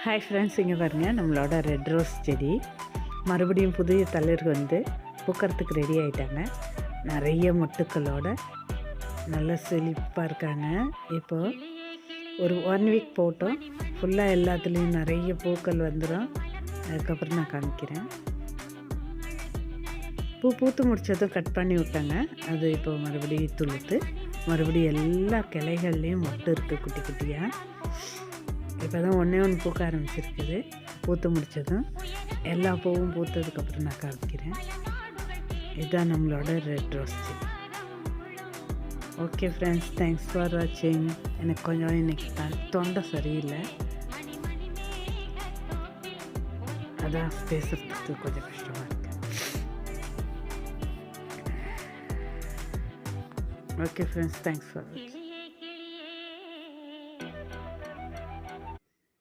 Hi friends, இங்கே பாருங்கள் நம்மளோட ரெட் ரோஸ் செடி மறுபடியும் புதிய தளிர் வந்து பூக்கிறதுக்கு ரெடி ஆகிட்டாங்க. நிறைய மொட்டுக்களோட நல்லா செழிப்பாக இருக்காங்க. இப்போது ஒரு 1 வீக் போட்டோம், ஃபுல்லாக எல்லாத்துலேயும் நிறைய பூக்கள் வந்துடும். அதுக்கப்புறம் நான் காமிக்கிறேன். பூத்து முடித்ததும் கட் பண்ணி விட்டாங்க. அது இப்போ மறுபடியும் துளுத்து மறுபடியும் எல்லா கிளைகள்லேயும் மொட்டு இருக்குது குட்டி குட்டியாக. இப்போ தான் ஒன்று பூக்க ஆரம்பிச்சிருக்குது. பூத்து முடித்ததும் எல்லா பூவும் பூத்ததுக்கப்புறம் நான் காமிக்கிறேன். இதுதான் நம்மளோட ரெட் ரோஸ் செடி. ஓகே ஃப்ரெண்ட்ஸ், தேங்க்ஸ் ஃபார் வாட்சிங். எனக்கு கொஞ்சம் இன்றைக்கி தொண்டை சரியில்லை, அதான் பேசுகிறதுக்கு கொஞ்சம் கஷ்டமாக இருக்குது. ஓகே ஃப்ரெண்ட்ஸ், தேங்க்ஸ் ஃபார் வாட்சிங்.